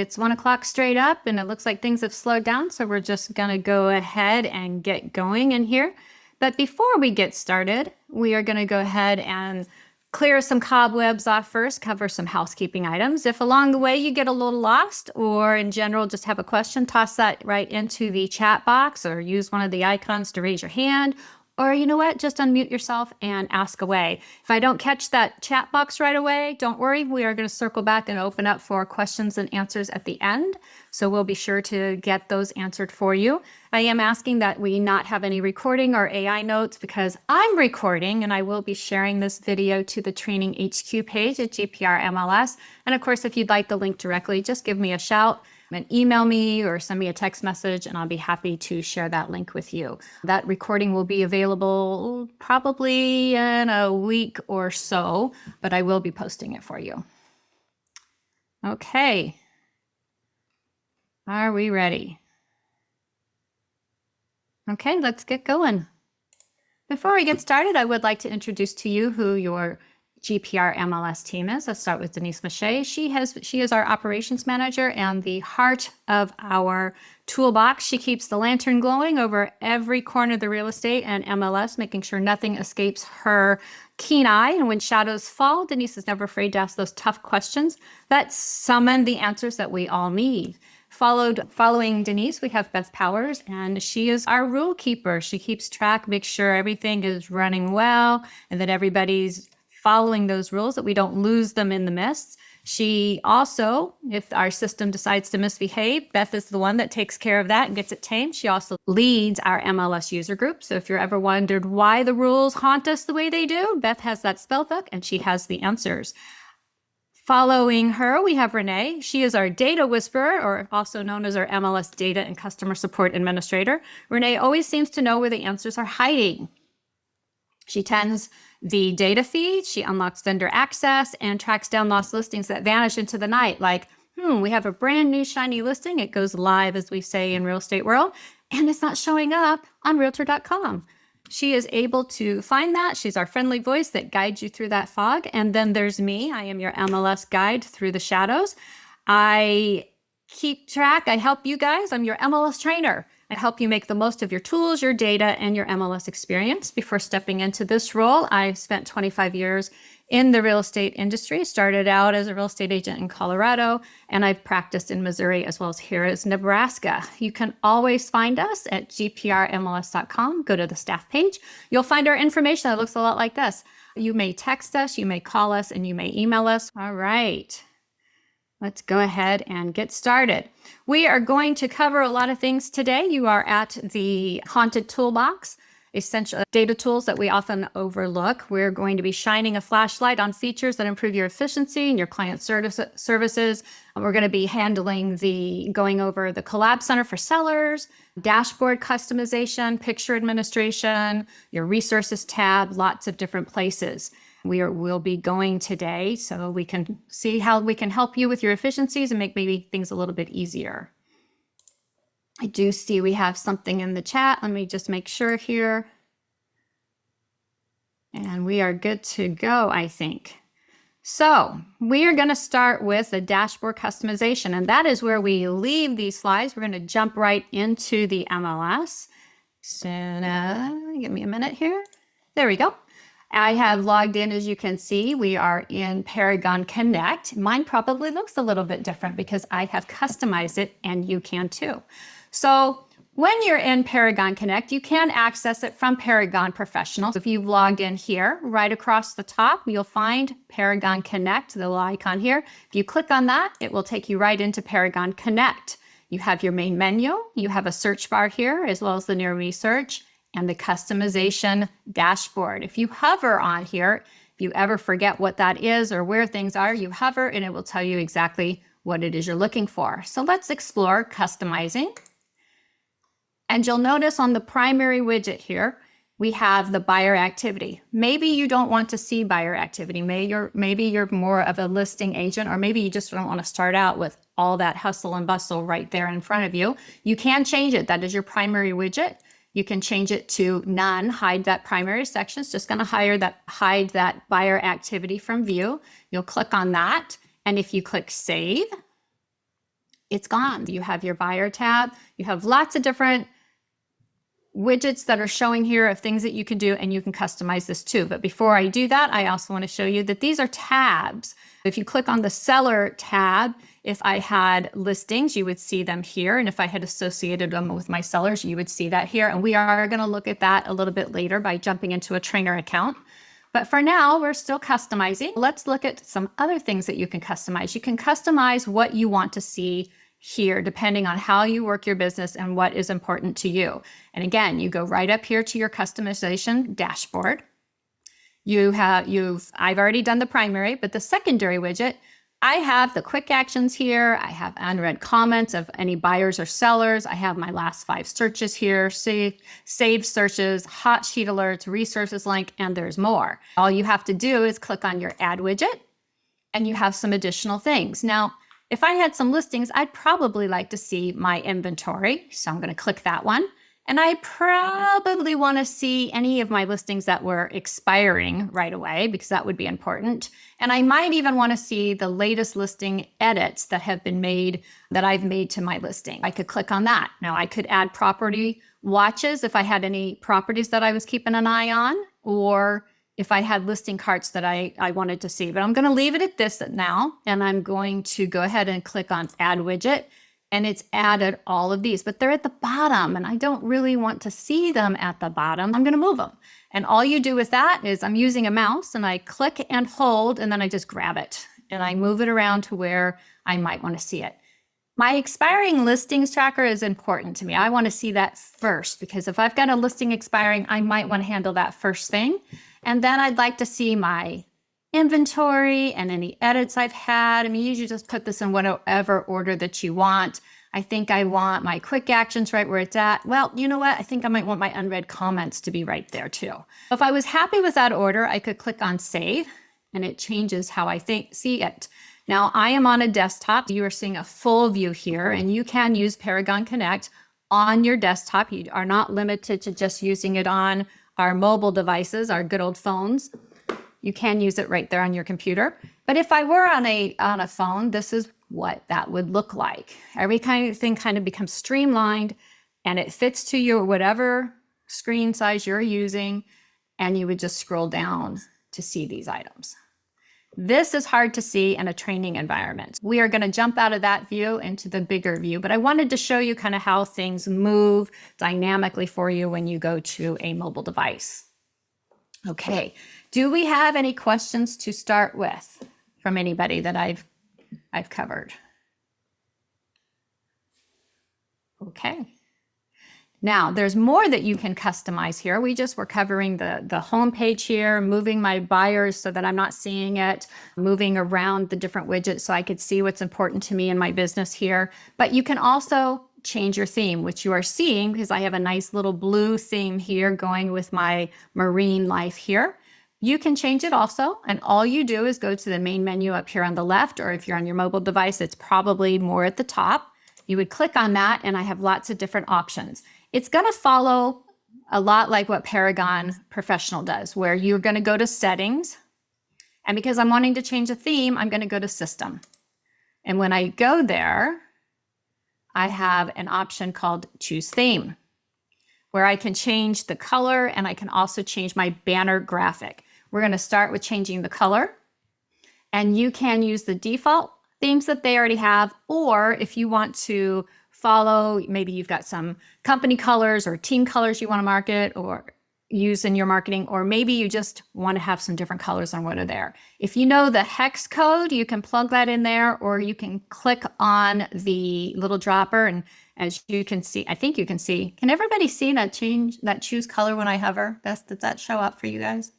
It's 1 o'clock straight up and it looks like things have slowed down. So we're just going to go ahead and get going in here. But before we get started, we are going to go ahead and clear some cobwebs off first, cover some housekeeping items. If along the way you get a little lost or in general just have a question, toss that right into the chat box or use one of the icons to raise your hand. Or you know what, just unmute yourself and ask away. If I don't catch that chat box right away, don't worry. We are going to circle back and open up for questions and answers at the end. So we'll be sure to get those answered for you. I am asking that we not have any recording or AI notes because I'm recording and I will be sharing this video to the Training HQ page at GPR MLS. And of course, if you'd like the link directly, just give me a shout and email me or send me a text message and I'll be happy to share that link with you. That recording will be available probably in a week or so, but I will be posting it for you. Okay. Are we ready? Okay, let's get going. Before we get started, I would like to introduce to you who your GPR MLS team is. Let's start with Denise Mache. She is our operations manager and the heart of our toolbox. She keeps the lantern glowing over every corner of the real estate and MLS, making sure nothing escapes her keen eye. And when shadows fall, Denise is never afraid to ask those tough questions that summon the answers that we all need. Following Denise, we have Beth Powers, and she is our rule keeper. She keeps track, makes sure everything is running well, and that everybody's following those rules, that we don't lose them in the mist. She also, if our system decides to misbehave, Beth is the one that takes care of that and gets it tamed. She also leads our MLS user group. So if you're ever wondered why the rules haunt us the way they do, Beth has that spell book and she has the answers. Following her, we have Renee. She is our data whisperer, or also known as our MLS data and customer support administrator. Renee always seems to know where the answers are hiding. She tends the data feed, she unlocks vendor access, and tracks down lost listings that vanish into the night. Like, we have a brand new shiny listing. It goes live, as we say in real estate world, and it's not showing up on realtor.com. She is able to find that. She's our friendly voice that guides you through that fog. And then there's me. I am your MLS guide through the shadows. I keep track. I help you guys. I'm your MLS trainer. I help you make the most of your tools, your data, and your MLS experience. Before stepping into this role, I spent 25 years in the real estate industry, started out as a real estate agent in Colorado, and I've practiced in Missouri as well as here as Nebraska. You can always find us at gprmls.com. Go to the staff page. You'll find our information that looks a lot like this. You may text us, you may call us, and you may email us. All right. Let's go ahead and get started. We are going to cover a lot of things today. You are at the Haunted Toolbox, essential data tools that we often overlook. We're going to be shining a flashlight on features that improve your efficiency and your client services. We're going to be going over the Collab Center for sellers, dashboard customization, picture administration, your resources tab, lots of different places. We'll be going today so we can see how we can help you with your efficiencies and make maybe things a little bit easier. I do see we have something in the chat. Let me just make sure here. And we are good to go, I think. So we are going to start with the dashboard customization, and that is where we leave these slides. We're going to jump right into the MLS. So give me a minute here. There we go. I have logged in, as you can see. We are in Paragon Connect. Mine probably looks a little bit different because I have customized it, and you can too. So when you're in Paragon Connect, you can access it from Paragon Professional. If you've logged in here, right across the top, you'll find Paragon Connect, the little icon here. If you click on that, it will take you right into Paragon Connect. You have your main menu. You have a search bar here, as well as the near research and the customization dashboard. If you hover on here, if you ever forget what that is or where things are, you hover and it will tell you exactly what it is you're looking for. So let's explore customizing. And you'll notice on the primary widget here, we have the buyer activity. Maybe you don't want to see buyer activity. Maybe you're more of a listing agent, or maybe you just don't want to start out with all that hustle and bustle right there in front of you. You can change it. That is your primary widget. You can change it to none, hide that primary section. It's just going to hide that buyer activity from view. You'll click on that. And if you click save, it's gone. You have your buyer tab. You have lots of different widgets that are showing here of things that you can do, and you can customize this too. But before I do that, I also want to show you that these are tabs. If you click on the seller tab, if I had listings, you would see them here. And if I had associated them with my sellers, you would see that here. And we are going to look at that a little bit later by jumping into a trainer account. But for now, we're still customizing. Let's look at some other things that you can customize. You can customize what you want to see here, depending on how you work your business and what is important to you. And again, you go right up here to your customization dashboard. I've already done the primary, but the secondary widget, I have the quick actions here. I have unread comments of any buyers or sellers. I have my last 5 searches here, saved searches, hot sheet alerts, resources link, and there's more. All you have to do is click on your add widget and you have some additional things. Now, if I had some listings, I'd probably like to see my inventory. So I'm going to click that one. And I probably want to see any of my listings that were expiring right away, because that would be important. And I might even want to see the latest listing edits that have been made, that I've made to my listing. I could click on that. Now I could add property watches if I had any properties that I was keeping an eye on, or if I had listing carts that I wanted to see. But I'm going to leave it at this now, and I'm going to go ahead and click on add widget. And it's added all of these, but they're at the bottom and I don't really want to see them at the bottom. I'm going to move them. And all you do with that is I'm using a mouse and I click and hold, and then I just grab it and I move it around to where I might want to see it. My expiring listings tracker is important to me. I want to see that first, because if I've got a listing expiring, I might want to handle that first thing. And then I'd like to see my inventory and any edits I've had. I mean, you usually just put this in whatever order that you want. I think I want my quick actions right where it's at. Well, you know what? I think I might want my unread comments to be right there too. If I was happy with that order, I could click on save and it changes how I see it. Now I am on a desktop. You are seeing a full view here, and you can use Paragon Connect on your desktop. You are not limited to just using it on our mobile devices, our good old phones. You can use it right there on your computer. But if I were on a phone, this is what that would look like. Everything kind of becomes streamlined and it fits to your whatever screen size you're using, and you would just scroll down to see these items. This is hard to see in a training environment. We are going to jump out of that view into the bigger view, but I wanted to show you kind of how things move dynamically for you when you go to a mobile device. Okay. Do we have any questions to start with from anybody that I've covered? Okay. Now, there's more that you can customize here. We just were covering the home page here, moving my buyers so that I'm not seeing it, moving around the different widgets so I could see what's important to me in my business here. But you can also change your theme, which you are seeing because I have a nice little blue theme here going with my marine life here. You can change it also, and all you do is go to the main menu up here on the left, or if you're on your mobile device, it's probably more at the top. You would click on that, and I have lots of different options. It's going to follow a lot like what Paragon Professional does, where you're going to go to settings, and because I'm wanting to change a theme, I'm going to go to system. And when I go there, I have an option called choose theme, where I can change the color and I can also change my banner graphic. We're going to start with changing the color, and you can use the default themes that they already have, or if you want to follow, maybe you've got some company colors or team colors you want to market or use in your marketing, or maybe you just want to have some different colors on what are there. If you know the hex code, you can plug that in there, or you can click on the little dropper, and as you can see, I think you can see, can everybody see that choose color when I hover? Does that show up for you guys?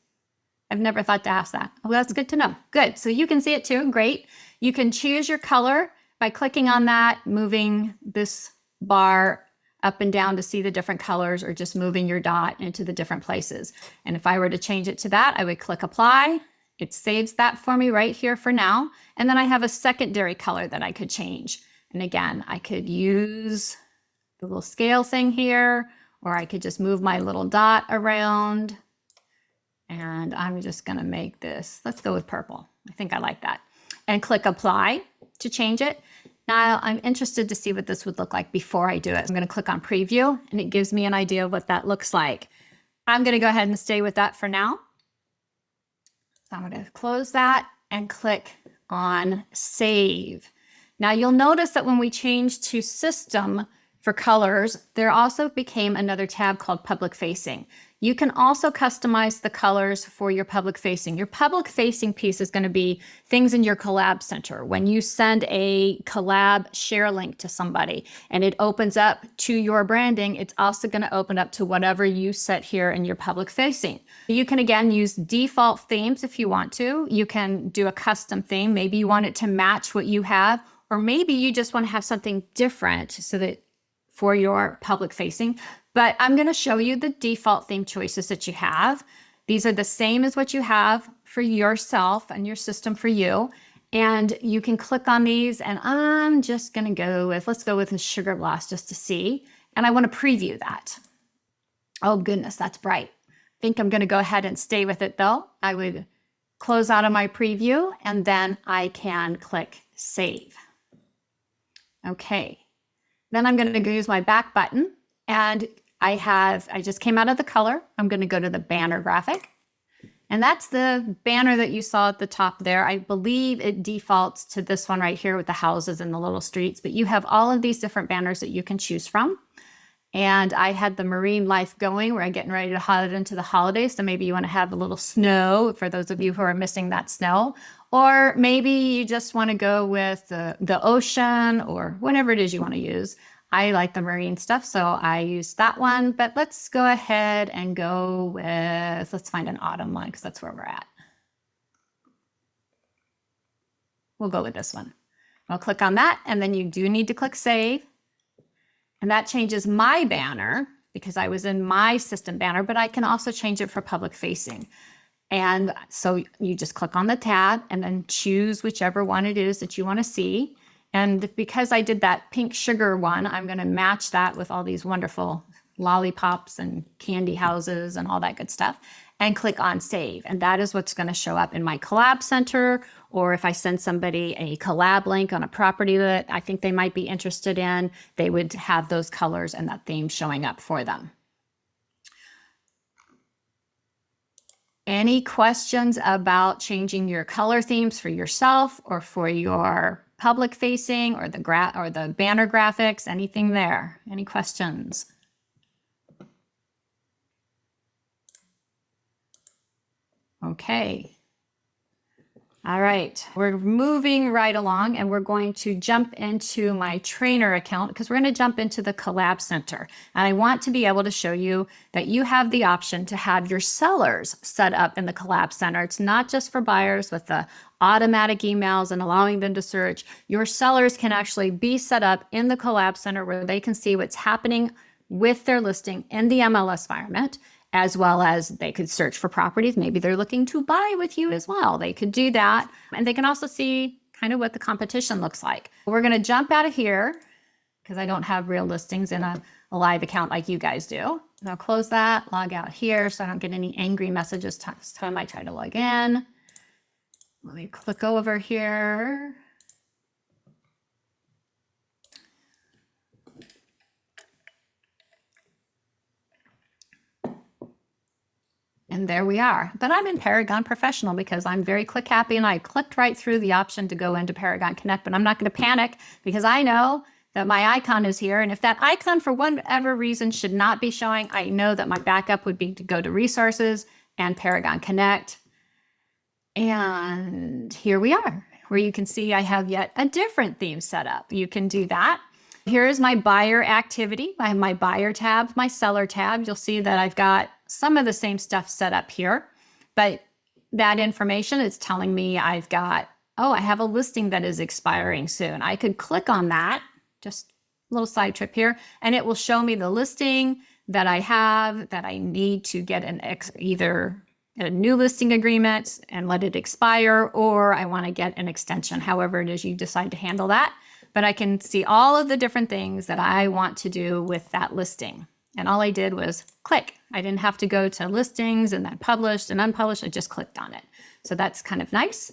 I've never thought to ask that. Oh, that's good to know. Good. So you can see it too. Great. You can choose your color by clicking on that, moving this bar up and down to see the different colors, or just moving your dot into the different places. And if I were to change it to that, I would click apply. It saves that for me right here for now. And then I have a secondary color that I could change. And again, I could use the little scale thing here, or I could just move my little dot around. And I'm just going to make this, let's go with purple. I think I like that. And click apply to change it. Now I'm interested to see what this would look like before I do it. I'm going to click on preview and it gives me an idea of what that looks like. I'm going to go ahead and stay with that for now. So I'm going to close that and click on save. Now you'll notice that when we change to system for colors, there also became another tab called public facing. You can also customize the colors for your public facing. Your public facing piece is going to be things in your collab center. When you send a collab share link to somebody and it opens up to your branding, it's also going to open up to whatever you set here in your public facing. You can again use default themes if you want to. You can do a custom theme. Maybe you want it to match what you have, or maybe you just want to have something different so that for your public facing. But I'm going to show you the default theme choices that you have. These are the same as what you have for yourself and your system for you. And you can click on these, and I'm just going to go with, let's go with a sugar gloss just to see. And I want to preview that. Oh goodness, that's bright. I think I'm going to go ahead and stay with it though. I would close out of my preview and then I can click save. Okay. Then I'm going to use my back button, and I just came out of the color. I'm going to go to the banner graphic, and that's the banner that you saw at the top there. I believe it defaults to this one right here with the houses and the little streets, but you have all of these different banners that you can choose from. And I had the marine life going. We're getting ready to head into the holidays, so maybe you want to have a little snow for those of you who are missing that snow. Or maybe you just want to go with the ocean or whatever it is you want to use. I like the marine stuff, so I use that one. But let's go ahead and go with, let's find an autumn one because that's where we're at. We'll go with this one. I'll click on that, and then you do need to click save. And that changes my banner because I was in my system banner, but I can also change it for public facing. And so you just click on the tab and then choose whichever one it is that you want to see. And because I did that pink sugar one, I'm going to match that with all these wonderful lollipops and candy houses and all that good stuff, and click on save. And that is what's going to show up in my collab center, or if I send somebody a collab link on a property that I think they might be interested in, they would have those colors and that theme showing up for them. Any questions about changing your color themes for yourself or for your public facing or the banner graphics? Anything there? Any questions? Okay. All right, we're moving right along, and we're going to jump into my trainer account because we're going to jump into the collab center. And I want to be able to show you that you have the option to have your sellers set up in the collab center. It's not just for buyers with the automatic emails and allowing them to search. Your sellers can actually be set up in the collab center where they can see what's happening with their listing in the MLS environment, as well as they could search for properties. Maybe they're looking to buy with you as well. They could do that. And they can also see kind of what the competition looks like. We're going to jump out of here because I don't have real listings in a live account like you guys do. And I'll close that, log out here so I don't get any angry messages this time I try to log in. Let me click over here. And there we are. But I'm in Paragon Professional because I'm very click happy, and I clicked right through the option to go into Paragon Connect, but I'm not going to panic because I know that my icon is here. And if that icon for whatever reason should not be showing, I know that my backup would be to go to Resources and Paragon Connect. And here we are, where you can see I have yet a different theme set up. You can do that. Here is my buyer activity. I have my buyer tab, my seller tab. You'll see that I've got some of the same stuff set up here, but that information is telling me I've got, oh, I have a listing that is expiring soon. I could click on that, just a little side trip here, and it will show me the listing that I have that I need to get either a new listing agreement and let it expire, or I want to get an extension, however it is you decide to handle that. But I can see all of the different things that I want to do with that listing. And all I did was click. I didn't have to go to listings and then published and unpublished. I just clicked on it. So that's kind of nice.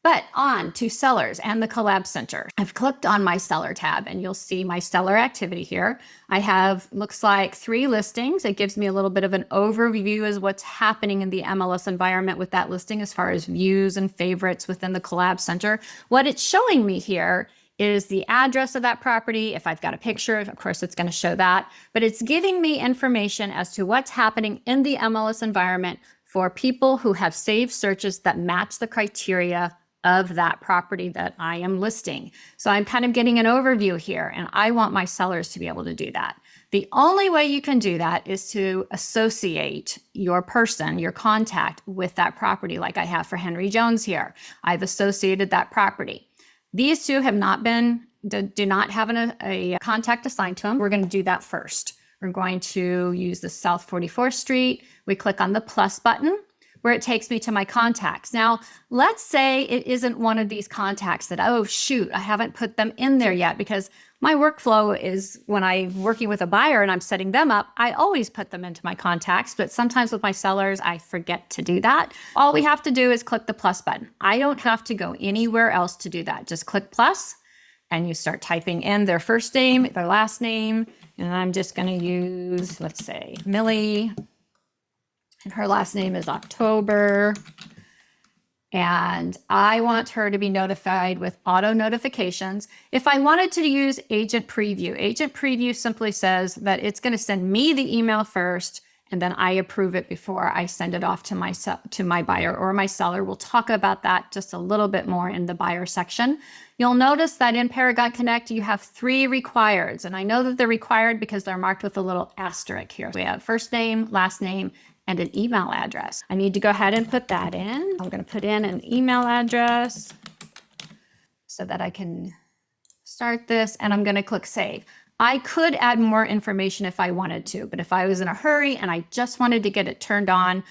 But on to sellers and the collab center. I've clicked on my seller tab and you'll see my seller activity here. I have, looks like 3 listings. It gives me a little bit of an overview as what's happening in the MLS environment with that listing as far as views and favorites within the collab center. What it's showing me here is the address of that property. If I've got a picture, of course, it's going to show that, but it's giving me information as to what's happening in the MLS environment for people who have saved searches that match the criteria of that property that I am listing. So I'm kind of getting an overview here, and I want my sellers to be able to do that. The only way you can do that is to associate your person, your contact, with that property, like I have for Henry Jones here. I've associated that property. These two have not been, do not have a contact assigned to them. We're going to do that first. We're going to use the South 44th Street. We click on the plus button, where it takes me to my contacts. Now, let's say it isn't one of these contacts that, oh shoot, I haven't put them in there yet, because my workflow is when I'm working with a buyer and I'm setting them up, I always put them into my contacts, but sometimes with my sellers, I forget to do that. All we have to do is click the plus button. I don't have to go anywhere else to do that. Just click plus and you start typing in their first name, their last name, and I'm just gonna use, let's say, Millie. And her last name is October. And I want her to be notified with auto notifications. If I wanted to use Agent Preview simply says that it's going to send me the email first, and then I approve it before I send it off to my buyer or my seller. We'll talk about that just a little bit more in the buyer section. You'll notice that in Paragon Connect, you have 3 requireds. And I know that they're required because they're marked with a little asterisk here. We have first name, last name, and an email address. I need to go ahead and put that in. I'm going to put in an email address so that I can start this, and I'm going to click save. I could add more information if I wanted to, but if I was in a hurry and I just wanted to get it turned on,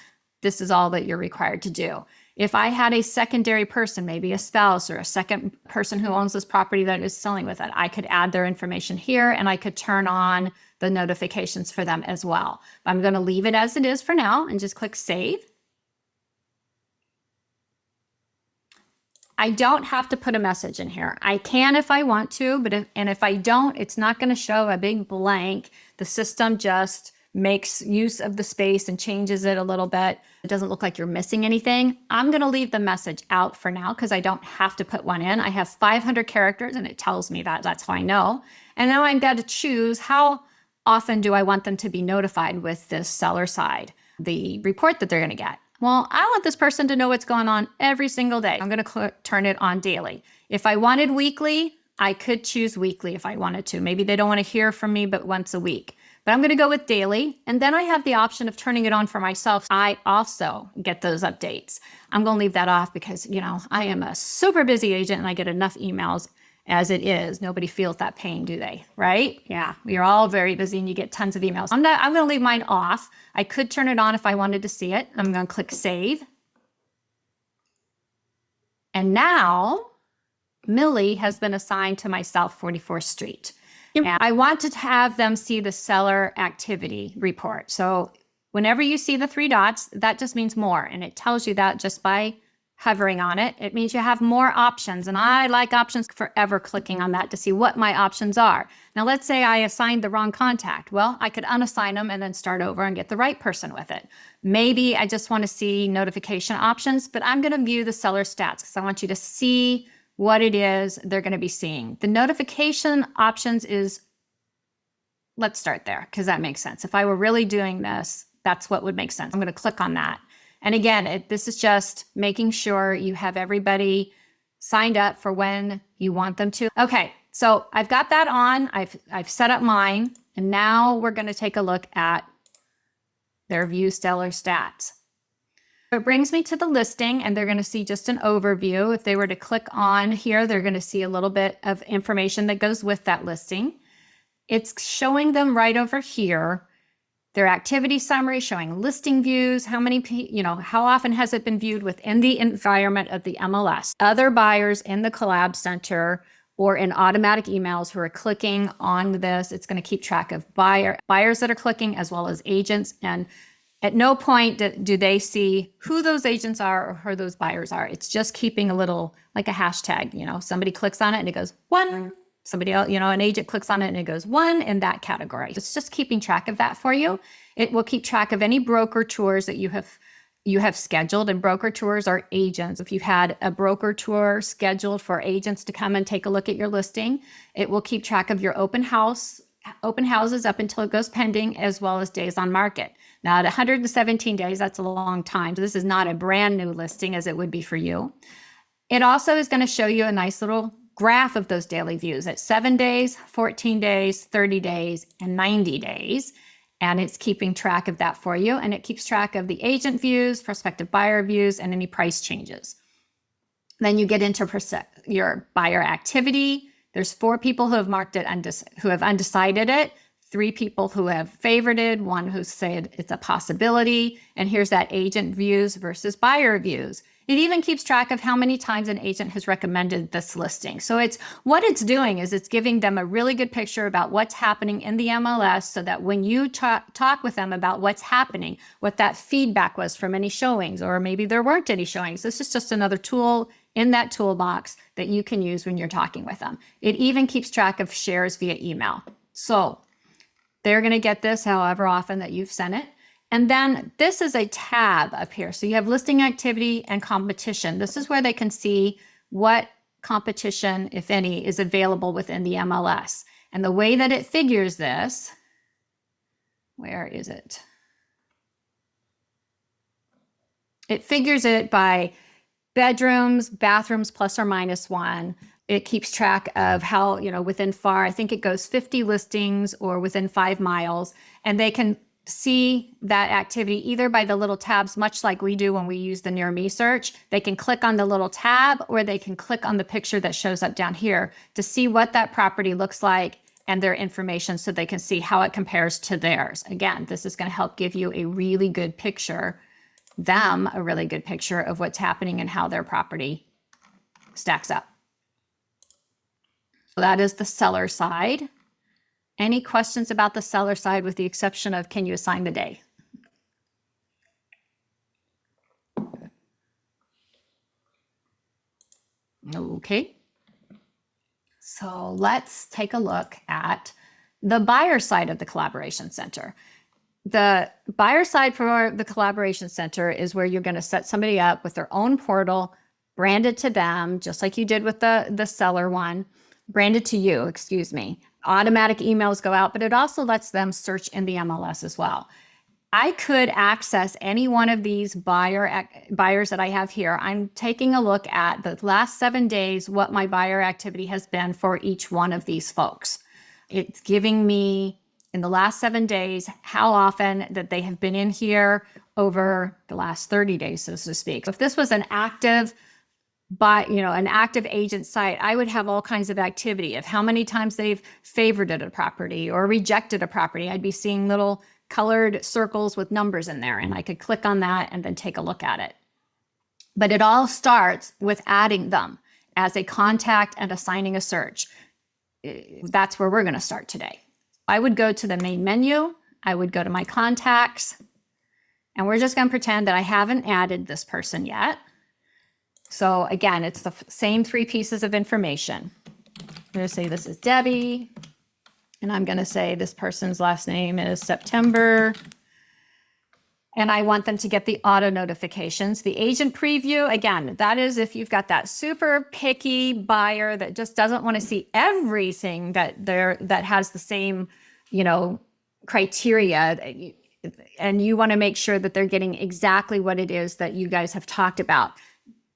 this is all that you're required to do. If I had a secondary person, maybe a spouse or a second person who owns this property that is selling with it, I could add their information here and I could turn on the notifications for them as well. I'm going to leave it as it is for now and just click save. I don't have to put a message in here. I can if I want to, but if I don't, it's not going to show a big blank. The system just makes use of the space and changes it a little bit. It doesn't look like you're missing anything. I'm going to leave the message out for now because I don't have to put one in. I have 500 characters and it tells me that. That's how I know. And now I've got to choose how often do I want them to be notified with this seller side, the report that they're going to get. Well, I want this person to know what's going on every single day. I'm going to turn it on daily. If I wanted weekly, I could choose weekly if I wanted to. Maybe they don't want to hear from me but once a week. But I'm going to go with daily. And then I have the option of turning it on for myself. I also get those updates. I'm going to leave that off because, you know, I am a super busy agent and I get enough emails as it is. Nobody feels that pain, do they? Right? Yeah, we are all very busy and you get tons of emails. I'm going to leave mine off. I could turn it on if I wanted to see it. I'm going to click save. And now Millie has been assigned to my South 44th Street. And I want to have them see the seller activity report. So whenever you see the 3 dots, that just means more. And it tells you that just by hovering on it. It means you have more options. And I like options forever, clicking on that to see what my options are. Now, let's say I assigned the wrong contact. Well, I could unassign them and then start over and get the right person with it. Maybe I just want to see notification options, but I'm going to view the seller stats because I want you to see what it is they're going to be seeing. The notification options is, let's start there because that makes sense. If I were really doing this, that's what would make sense. I'm going to click on that. And again, this is just making sure you have everybody signed up for when you want them to. Okay, so I've got that on. I've set up mine. And now we're going to take a look at their view seller stats. It brings me to the listing and they're going to see just an overview. If they were to click on here, they're going to see a little bit of information that goes with that listing. It's showing them right over here their activity summary, showing listing views, how many, how often has it been viewed within the environment of the MLS. Other buyers in the collab center or in automatic emails who are clicking on this. It's going to keep track of buyers that are clicking as well as agents and At no point do they see who those agents are or who those buyers are. It's just keeping a little, like a hashtag, somebody clicks on it and it goes one, somebody else, an agent clicks on it and it goes one in that category. It's just keeping track of that for you. It will keep track of any broker tours that you have scheduled, and broker tours are agents. If you had a broker tour scheduled for agents to come and take a look at your listing, it will keep track of your open houses up until it goes pending, as well as days on market. Now, at 117 days, that's a long time. So this is not a brand new listing as it would be for you. It also is going to show you a nice little graph of those daily views at 7 days, 14 days, 30 days, and 90 days. And it's keeping track of that for you. And it keeps track of the agent views, prospective buyer views, and any price changes. Then you get into your buyer activity. There's 4 people who have marked it, who have undecided it, 3 people who have favorited, 1 who said it's a possibility. And here's that agent views versus buyer views. It even keeps track of how many times an agent has recommended this listing. So what it's doing is it's giving them a really good picture about what's happening in the MLS, so that when you talk with them about what's happening, what that feedback was from any showings, or maybe there weren't any showings. This is just another tool in that toolbox that you can use when you're talking with them. It even keeps track of shares via email. So they're going to get this however often that you've sent it. And then this is a tab up here. So you have listing activity and competition. This is where they can see what competition, if any, is available within the MLS. And the way that it figures this, where is it? It figures it by bedrooms, bathrooms, plus or minus 1. It keeps track of how, within I think it goes 50 listings or within 5 miles. And they can see that activity either by the little tabs, much like we do when we use the Near Me search. They can click on the little tab, or they can click on the picture that shows up down here to see what that property looks like and their information, so they can see how it compares to theirs. Again, this is going to help give you a really good picture of what's happening and how their property stacks up. So that is the seller side. Any questions about the seller side, with the exception of, can you assign the day? Okay. So let's take a look at the buyer side of the Collaboration Center. The buyer side for the Collaboration Center is where you're going to set somebody up with their own portal, branded to them, just like you did with the seller one, branded to you, excuse me. Automatic emails go out, but it also lets them search in the MLS as well. I could access any one of these buyers that I have here. I'm taking a look at the last 7 days, what my buyer activity has been for each one of these folks. It's giving me, in the last 7 days, how often that they have been in here over the last 30 days, so to speak. If this was an active agent site, I would have all kinds of activity of how many times they've favorited a property or rejected a property. I'd be seeing little colored circles with numbers in there, and I could click on that and then take a look at it. But it all starts with adding them as a contact and assigning a search. That's where we're going to start today. I would go to the main menu. I would go to my contacts, and we're just going to pretend that I haven't added this person yet. So again, it's the same 3 pieces of information. I'm going to say this is Debbie, and I'm going to say this person's last name is September, and I want them to get the auto notifications. The agent preview, again, that is if you've got that super picky buyer that just doesn't want to see everything that has the same, criteria, and you want to make sure that they're getting exactly what it is that you guys have talked about.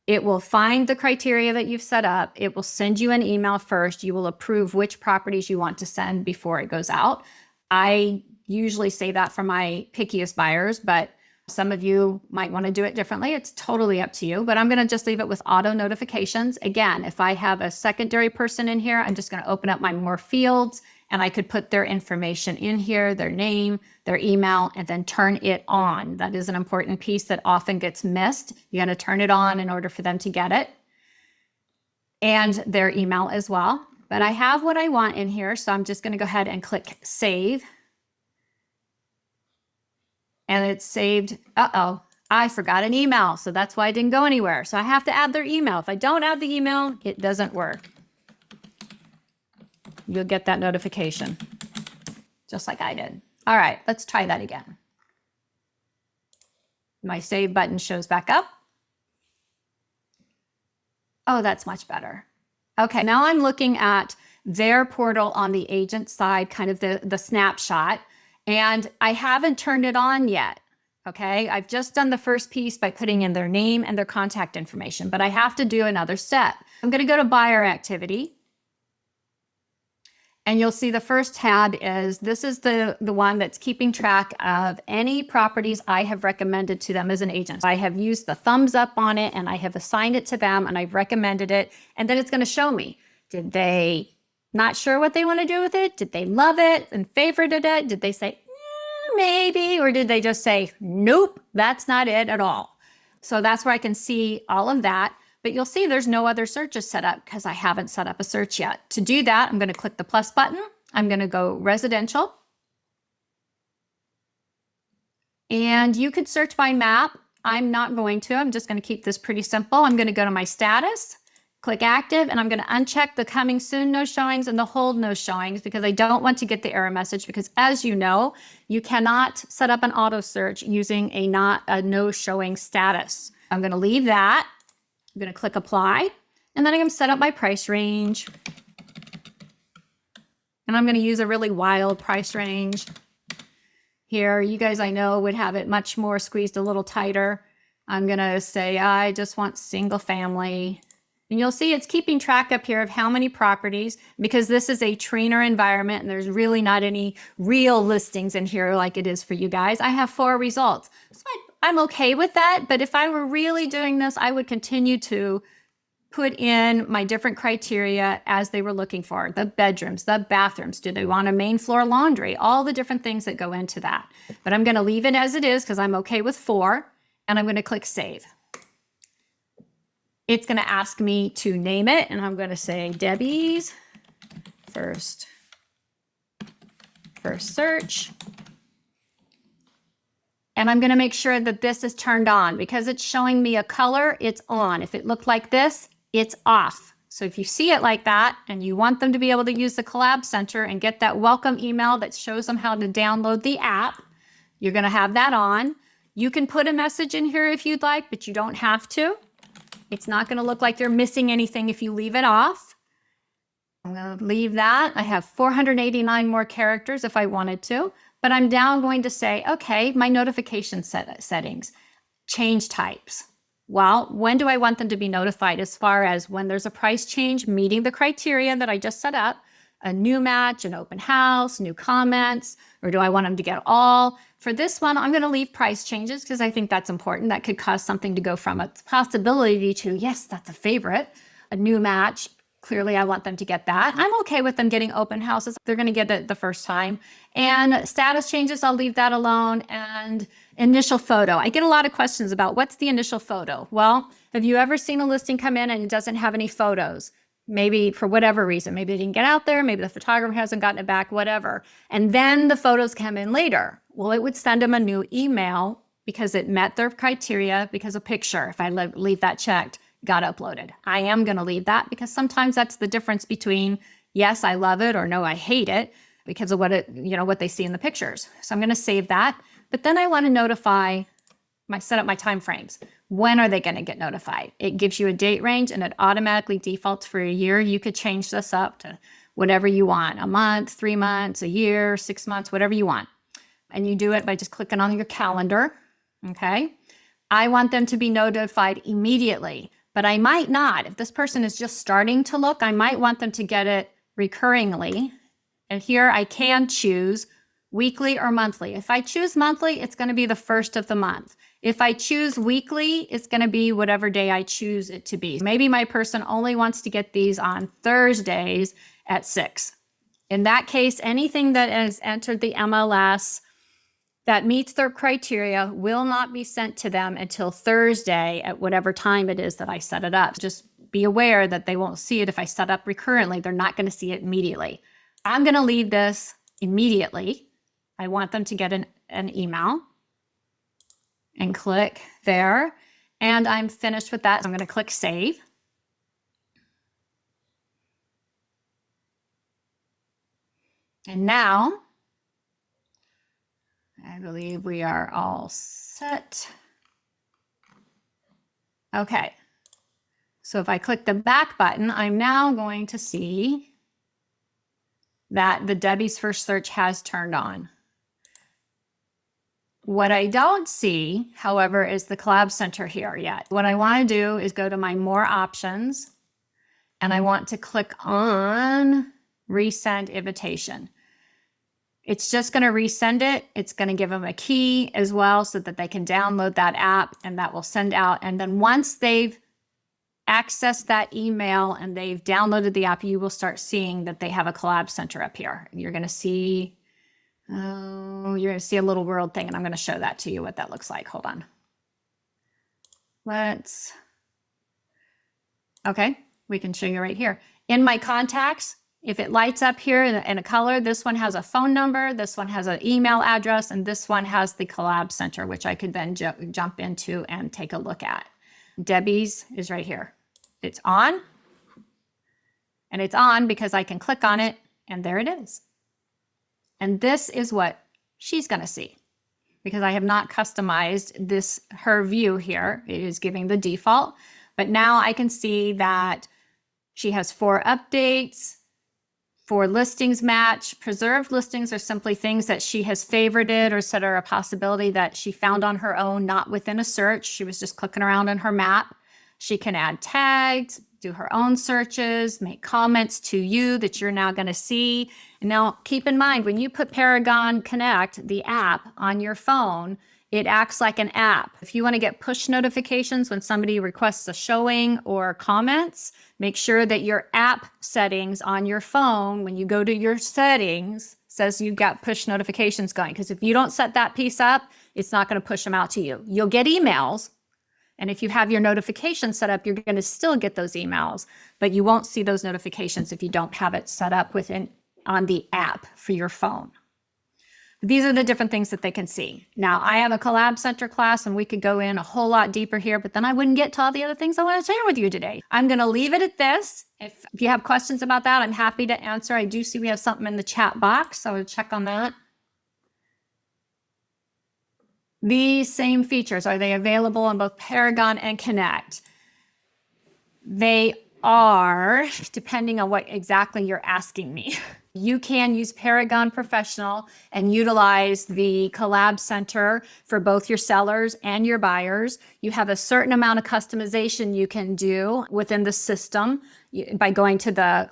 It will find the criteria that you've set up. It will send you an email first. You will approve which properties you want to send before it goes out. I usually say that for my pickiest buyers, but some of you might want to do it differently. It's totally up to you, but I'm going to just leave it with auto notifications. Again, if I have a secondary person in here, I'm just going to open up my more fields, and I could put their information in here, their name, their email, and then turn it on. That is an important piece that often gets missed. You got to turn it on in order for them to get it, and their email as well. But I have what I want in here, so I'm just going to go ahead and click Save. and it's saved. Uh-oh, I forgot an email. So that's why it didn't go anywhere. So I have to add their email. If I don't add the email, it doesn't work. You'll get that notification, just like I did. All right, let's try that again. My save button shows back up. Oh, that's much better. Okay, now I'm looking at their portal on the agent side, kind of the snapshot, and I haven't turned it on yet. Okay, I've just done the first piece by putting in their name and their contact information, but I have to do another step. I'm going to go to buyer activity. And you'll see the first tab is, this is the one that's keeping track of any properties I have recommended to them as an agent. I have used the thumbs up on it and I have assigned it to them and I've recommended it. And then it's going to show me, did they not sure what they want to do with it? Did they love it and favorited it? Did they say, maybe, or did they just say, nope, that's not it at all? So that's where I can see all of that. But you'll see there's no other searches set up because I haven't set up a search yet. To do that, I'm going to click the plus button. I'm going to go residential. And you could search by map. I'm not going to. I'm just going to keep this pretty simple. I'm going to go to my status, click active, and I'm going to uncheck the coming soon no showings and the hold no showings because I don't want to get the error message because, as you know, you cannot set up an auto search using a no showing status. I'm going to leave that. I'm going to click apply, and then I'm going to set up my price range. And I'm going to use a really wild price range here. You guys, I know, would have it much more squeezed a little tighter. I'm going to say, I just want single family. And you'll see it's keeping track up here of how many properties, because this is a trainer environment and there's really not any real listings in here like it is for you guys. I have 4 results. So I'm okay with that, but if I were really doing this, I would continue to put in my different criteria as they were looking for. The bedrooms, the bathrooms, do they want a main floor laundry? All the different things that go into that. But I'm going to leave it as it is because I'm okay with 4, and I'm going to click save. It's going to ask me to name it, and I'm going to say Debbie's first search. And I'm going to make sure that this is turned on because it's showing me a color, it's on. If it looked like this, it's off. So if you see it like that and you want them to be able to use the Collab Center and get that welcome email that shows them how to download the app, you're going to have that on. You can put a message in here if you'd like, but you don't have to. It's not going to look like you're missing anything if you leave it off. I'm going to leave that. I have 489 more characters if I wanted to. But I'm now going to say, okay, my notification settings, change types. Well, when do I want them to be notified as far as when there's a price change, meeting the criteria that I just set up, a new match, an open house, new comments, or do I want them to get all? For this one, I'm going to leave price changes because I think that's important. That could cause something to go from a possibility to, yes, that's a favorite, a new match. Clearly, I want them to get that. I'm okay with them getting open houses. They're going to get it the first time. And status changes, I'll leave that alone. And initial photo. I get a lot of questions about what's the initial photo. Well, have you ever seen a listing come in and it doesn't have any photos? Maybe for whatever reason. Maybe they didn't get out there. Maybe the photographer hasn't gotten it back, whatever. And then the photos come in later. Well, it would send them a new email because it met their criteria because a picture, if I leave that checked, got uploaded. I am going to leave that because sometimes that's the difference between yes, I love it or no, I hate it because of what they see in the pictures. So I'm going to save that. But then I want to notify set up my time frames. When are they going to get notified? It gives you a date range and it automatically defaults for a year. You could change this up to whatever you want, a month, 3 months, a year, 6 months, whatever you want. And you do it by just clicking on your calendar. Okay. I want them to be notified immediately. But I might not. If this person is just starting to look, I might want them to get it recurringly. And here I can choose weekly or monthly. If I choose monthly, it's going to be the first of the month. If I choose weekly, it's going to be whatever day I choose it to be. Maybe my person only wants to get these on Thursdays at 6. In that case, anything that has entered the MLS that meets their criteria will not be sent to them until Thursday at whatever time it is that I set it up. Just be aware that they won't see it if I set up recurrently. They're not going to see it immediately. I'm going to leave this immediately. I want them to get an email. and click there. And I'm finished with that. So I'm going to click save. And now I believe we are all set. Okay. So if I click the back button, I'm now going to see that the Debbie's First Search has turned on. What I don't see, however, is the Collab Center here yet. What I want to do is go to my More Options, and I want to click on Resend Invitation. It's just going to resend it. It's going to give them a key as well so that they can download that app, and that will send out. And then once they've accessed that email and they've downloaded the app, you will start seeing that they have a Collab Center up here. You're going to see, you're going to see a little world thing, and I'm going to show that to you, what that looks like. Hold on. Okay, we can show you right here. In my contacts, if it lights up here in a color, this one has a phone number, this one has an email address, and this one has the Collab Center, which I could then jump into and take a look at. Debbie's is right here. It's on, and it's on because I can click on it, and there it is. And this is what she's going to see, because I have not customized her view here. It is giving the default, but now I can see that she has 4 updates, 4 listings match. Preserved listings are simply things that she has favorited or said are a possibility that she found on her own, not within a search. She was just clicking around in her map. She can add tags, do her own searches, make comments to you that you're now going to see. And now keep in mind, when you put Paragon Connect, the app, on your phone, it acts like an app. If you want to get push notifications when somebody requests a showing or comments, make sure that your app settings on your phone, when you go to your settings, says you've got push notifications going. Because if you don't set that piece up, it's not going to push them out to you. You'll get emails. And if you have your notifications set up, you're going to still get those emails, but you won't see those notifications if you don't have it set up on the app for your phone. These are the different things that they can see. Now, I have a Collab Center class, and we could go in a whole lot deeper here, but then I wouldn't get to all the other things I want to share with you today. I'm going to leave it at this. If you have questions about that, I'm happy to answer. I do see we have something in the chat box, so I would check on that. These same features, are they available on both Paragon and Connect? They are, depending on what exactly you're asking me. You can use Paragon Professional and utilize the Collab Center for both your sellers and your buyers. You have a certain amount of customization you can do within the system by going to the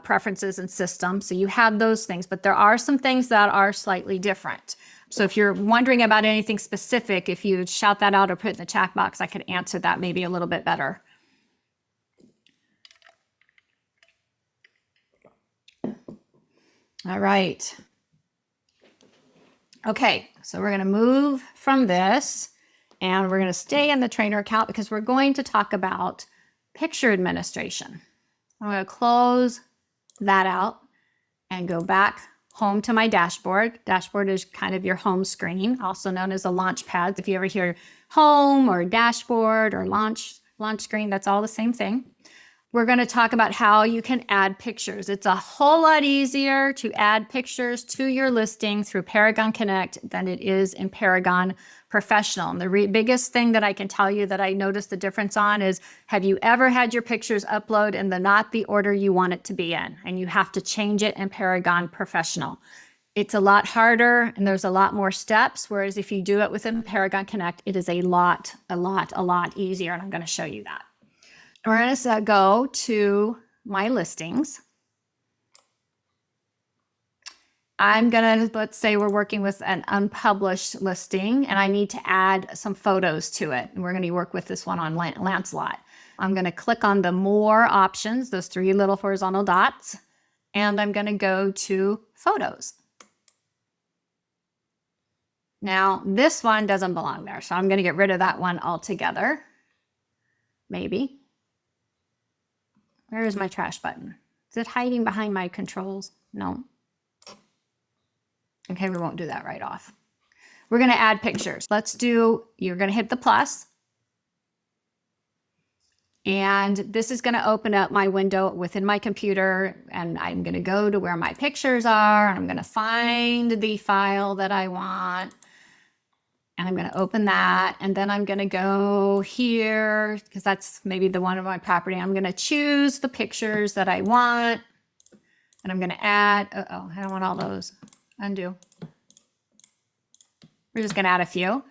preferences and system. So you have those things, but there are some things that are slightly different. So if you're wondering about anything specific, if you shout that out or put it in the chat box, I could answer that maybe a little bit better. All right. Okay, so we're going to move from this, and we're going to stay in the trainer account because we're going to talk about picture administration. I'm going to close that out and go back home to my dashboard. Dashboard is kind of your home screen, also known as a launch pad. If you ever hear home or dashboard or launch screen, that's all the same thing. We're going to talk about how you can add pictures. It's a whole lot easier to add pictures to your listing through Paragon Connect than it is in Paragon Professional. And the biggest thing that I can tell you that I noticed the difference on is, have you ever had your pictures upload in not the order you want it to be in? And you have to change it in Paragon Professional. It's a lot harder, and there's a lot more steps. Whereas if you do it within Paragon Connect, it is a lot easier. And I'm going to show you that. We're going to go to my listings. I'm going to, let's say we're working with an unpublished listing, and I need to add some photos to it. And we're going to work with this one on Lancelot. I'm going to click on the More options, those 3 little horizontal dots, and I'm going to go to Photos. Now, this one doesn't belong there, so I'm going to get rid of that one altogether. Maybe. Where is my trash button? Is it hiding behind my controls? No. Okay, we won't do that right off. We're going to add pictures. You're going to hit the plus. And this is going to open up my window within my computer. And I'm going to go to where my pictures are. And I'm going to find the file that I want. And I'm going to open that. And then I'm going to go here, because that's maybe the one of my property. I'm going to choose the pictures that I want. And I'm going to add, I don't want all those. Undo. We're just going to add a few.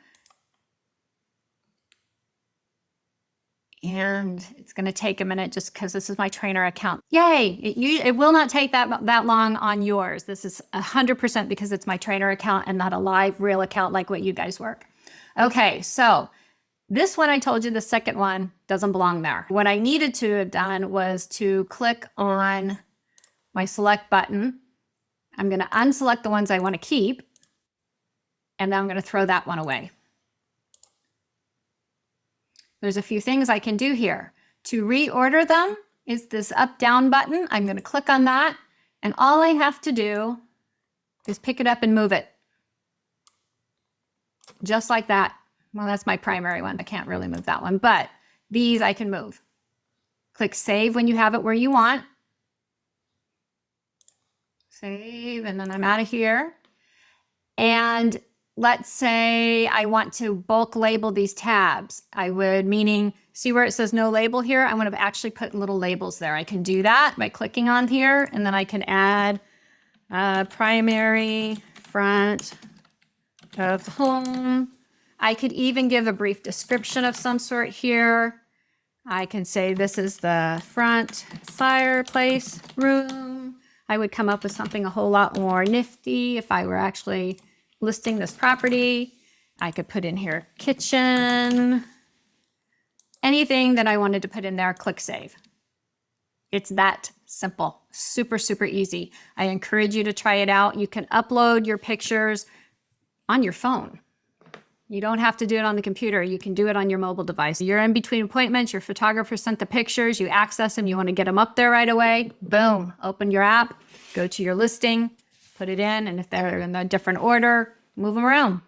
And it's going to take a minute just because this is my trainer account. Yay! It will not take that long on yours. This is 100% because it's my trainer account and not a live real account like what you guys work. Okay, so this one I told you, the second one doesn't belong there. What I needed to have done was to click on my select button. I'm going to unselect the ones I want to keep. And then I'm going to throw that one away. There's a few things I can do here. To reorder them is this up-down button. I'm going to click on that, and all I have to do is pick it up and move it. Just like that. Well, that's my primary one. I can't really move that one, but these I can move. Click Save when you have it where you want. Save, and then I'm out of here. And let's say I want to bulk label these tabs. Meaning, see where it says no label here? I want to actually put little labels there. I can do that by clicking on here, and then I can add primary front of home. I could even give a brief description of some sort here. I can say this is the front fireplace room. I would come up with something a whole lot more nifty if I were actually listing this property. I could put in here kitchen, anything that I wanted to put in there, click Save. It's that simple, super, super easy. I encourage you to try it out. You can upload your pictures on your phone. You don't have to do it on the computer. You can do it on your mobile device. You're in between appointments, your photographer sent the pictures, you access them, you want to get them up there right away, boom, open your app, go to your listing, put it in, and if they're in a different order, move them around.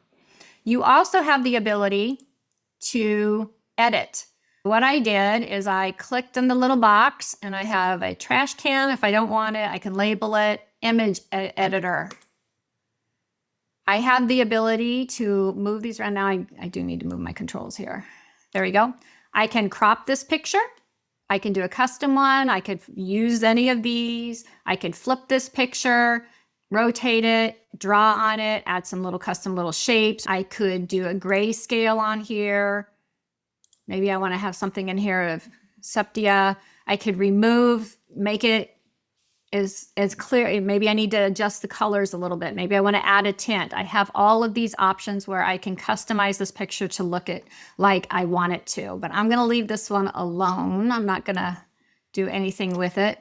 You also have the ability to edit. What I did is I clicked in the little box, and I have a trash can. If I don't want it, I can label it image editor. I have the ability to move these around. Now I do need to move my controls here. There we go. I can crop this picture. I can do a custom one. I could use any of these. I could flip this picture, rotate it, draw on it, add some little custom little shapes. I could do a grayscale on here. Maybe I want to have something in here of sepia. I could remove, make it as clear. Maybe I need to adjust the colors a little bit. Maybe I want to add a tint. I have all of these options where I can customize this picture to look like I want it to, but I'm going to leave this one alone. I'm not going to do anything with it.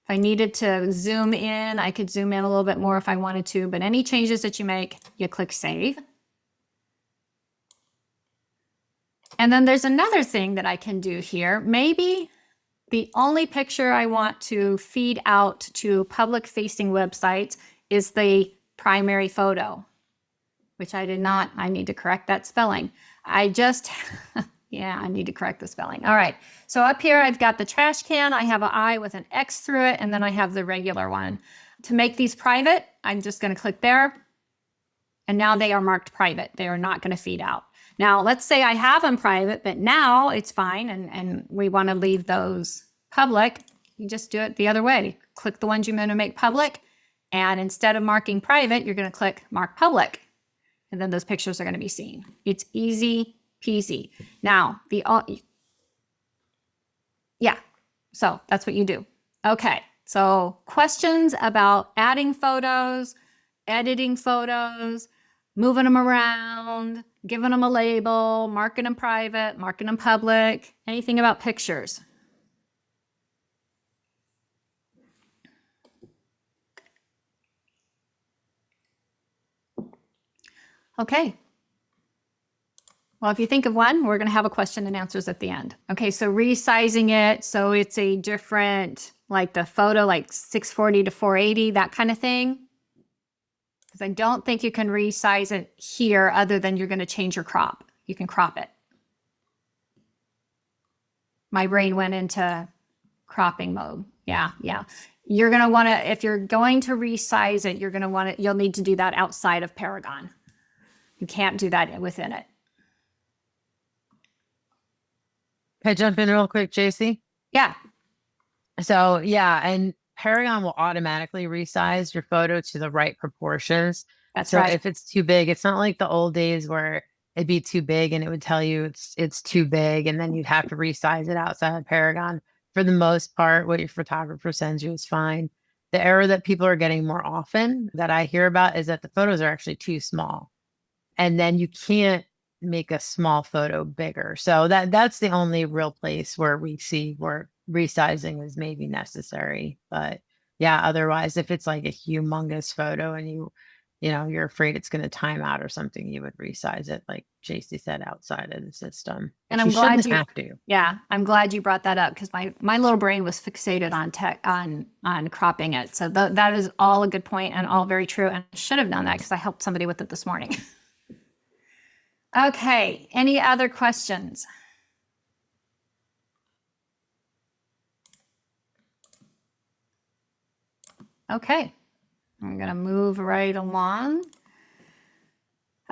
If I needed to zoom in, I could zoom in a little bit more if I wanted to, but any changes that you make, you click Save. And then there's another thing that I can do here. Maybe the only picture I want to feed out to public-facing websites is the primary photo, which I did not. I need to correct that spelling. Yeah, I need to correct the spelling. All right, so up here I've got the trash can. I have an I with an X through it, and then I have the regular one. To make these private, I'm just going to click there, and now they are marked private. They are not going to feed out. Now, let's say I have them private, but now it's fine, and we want to leave those public. You just do it the other way. Click the ones you want to make public, and instead of marking private, you're going to click Mark Public, and then those pictures are going to be seen. It's easy peasy. Now, so that's what you do. Okay, so questions about adding photos, editing photos, moving them around, giving them a label, marking them private, marking them public, anything about pictures? Okay. Well, if you think of one, we're going to have a question and answers at the end. Okay, so resizing it so it's a different, like the photo, like 640 to 480, that kind of thing. because I don't think you can resize it here other than you're going to change your crop. You can crop it. My brain went into cropping mode. Yeah. You're going to want to, if you're going to resize it, you're going to want to, you'll need to do that outside of Paragon. You can't do that within it. Can I jump in real quick, JC? Yeah. So yeah, and Paragon will automatically resize your photo to the right proportions. That's so right. if it's too big, it's not like the old days where it'd be too big and it would tell you it's too big and then you'd have to resize it outside of Paragon. For the most part, what your photographer sends you is fine. The error that people are getting more often that I hear about is that the photos are actually too small. And then you can't make a small photo bigger. So that's the only real place where we see where resizing is maybe necessary. But yeah, otherwise, if it's like a humongous photo and you're afraid it's going to time out or something, you would resize it, like JC said, outside of the system. And I'm glad you have to. Yeah, I'm glad you brought that up because my little brain was fixated on cropping it. So that is all a good point and all very true. And I should have done that because I helped somebody with it this morning. Okay, any other questions? Okay, I'm going to move right along.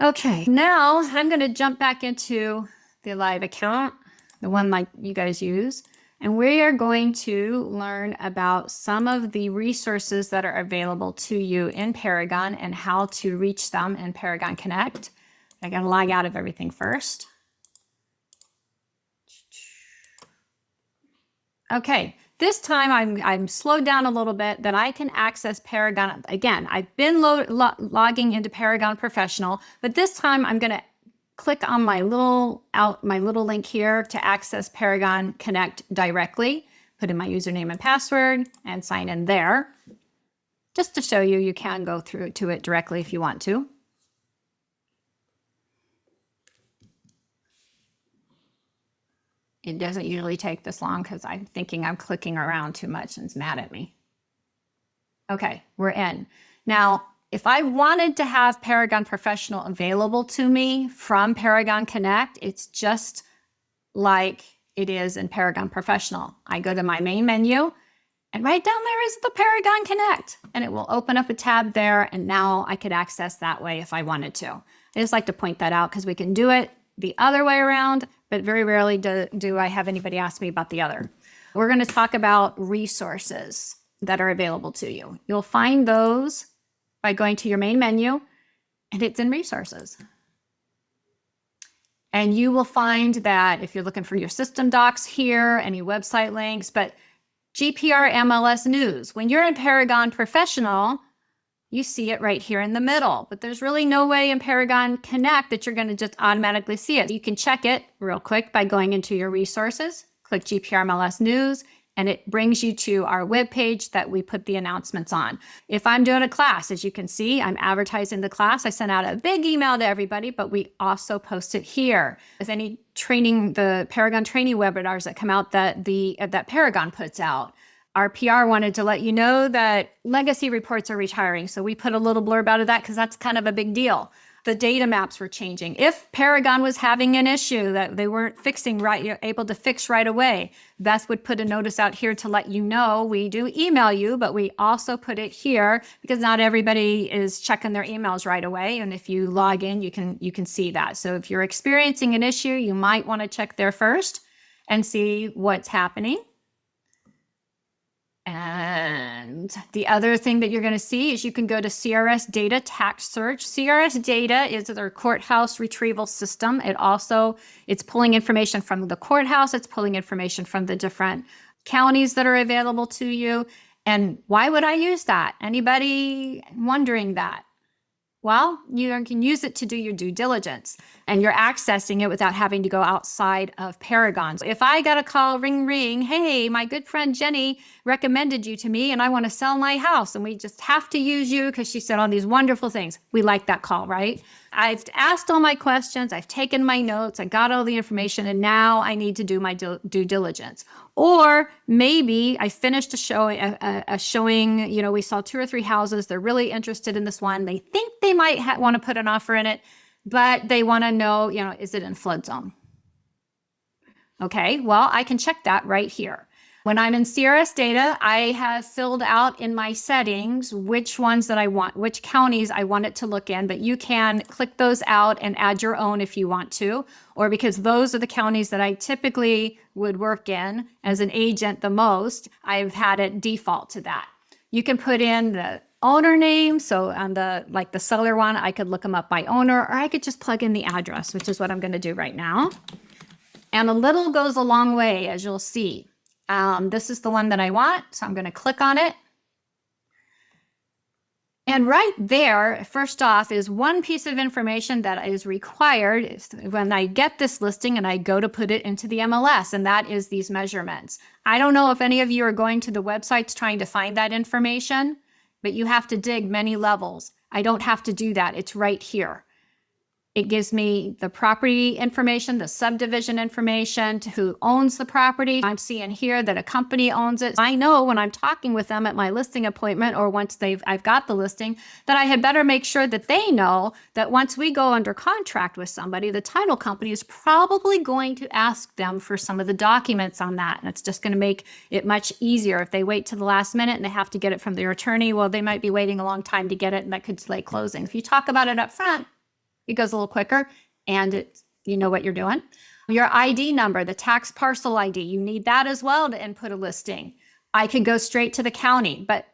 Okay, now I'm going to jump back into the live account, the one like you guys use, and we are going to learn about some of the resources that are available to you in Paragon and how to reach them in Paragon Connect. I got to log out of everything first. Okay, this time I'm slowed down a little bit that I can access Paragon. Again, I've been logging into Paragon Professional, but this time I'm going to click on my little link here to access Paragon Connect directly, put in my username and password and sign in there. Just to show you, you can go through to it directly if you want to. It doesn't usually take this long because I'm thinking I'm clicking around too much and it's mad at me. Okay, we're in. Now, if I wanted to have Paragon Professional available to me from Paragon Connect, it's just like it is in Paragon Professional. I go to my main menu and right down there is the Paragon Connect and it will open up a tab there and now I could access that way if I wanted to. I just like to point that out because we can do it the other way around, but very rarely do I have anybody ask me about the other. We're going to talk about resources that are available to you. You'll find those by going to your main menu, and it's in resources. And you will find that if you're looking for your system docs here, any website links, but GPR MLS news, when you're in Paragon Professional, you see it right here in the middle, but there's really no way in Paragon Connect that you're going to just automatically see it. You can check it real quick by going into your resources, click GPR MLS News, and it brings you to our webpage that we put the announcements on. If I'm doing a class, as you can see, I'm advertising the class. I sent out a big email to everybody, but we also post it here. As any training, the Paragon training webinars that come out that Paragon puts out. Our PR wanted to let you know that legacy reports are retiring. So we put a little blurb out of that because that's kind of a big deal. The data maps were changing. If Paragon was having an issue that they weren't fixing right, you're able to fix right away, Beth would put a notice out here to let you know. We do email you, but we also put it here because not everybody is checking their emails right away. And if you log in, you can see that. So if you're experiencing an issue, you might want to check there first and see what's happening. And the other thing that you're going to see is you can go to CRS Data Tax Search. CRS Data is their courthouse retrieval system. It's pulling information from the courthouse. It's pulling information from the different counties that are available to you. And why would I use that? Anybody wondering that? Well, you can use it to do your due diligence and you're accessing it without having to go outside of Paragon. If I got a call, ring, ring, hey, my good friend Jenny recommended you to me and I want to sell my house and we just have to use you because she said all these wonderful things. We like that call, right? I've asked all my questions. I've taken my notes. I got all the information and now I need to do my due diligence. Or maybe I finished a showing, we saw 2 or 3 houses. They're really interested in this one. They think they might want to put an offer in it, but they want to know, is it in flood zone? Okay, well, I can check that right here. When I'm in CRS data, I have filled out in my settings which ones that I want, which counties I want it to look in, but you can click those out and add your own if you want to, or because those are the counties that I typically would work in as an agent the most, I've had it default to that. You can put in the owner name. So on the seller one, I could look them up by owner, or I could just plug in the address, which is what I'm going to do right now. And a little goes a long way, as you'll see. This is the one that I want, so I'm going to click on it. And right there, first off, is one piece of information that is required when I get this listing and I go to put it into the MLS, and that is these measurements. I don't know if any of you are going to the websites trying to find that information, but you have to dig many levels. I don't have to do that. It's right here. It gives me the property information, the subdivision information, to who owns the property. I'm seeing here that a company owns it. I know when I'm talking with them at my listing appointment, or once I've got the listing, that I had better make sure that they know that once we go under contract with somebody, the title company is probably going to ask them for some of the documents on that. And it's just going to make it much easier. If they wait to the last minute and they have to get it from their attorney, well, they might be waiting a long time to get it, and that could delay closing. If you talk about it up front, it goes a little quicker, and you know what you're doing. Your ID number, the tax parcel ID, you need that as well to input a listing. I could go straight to the county, but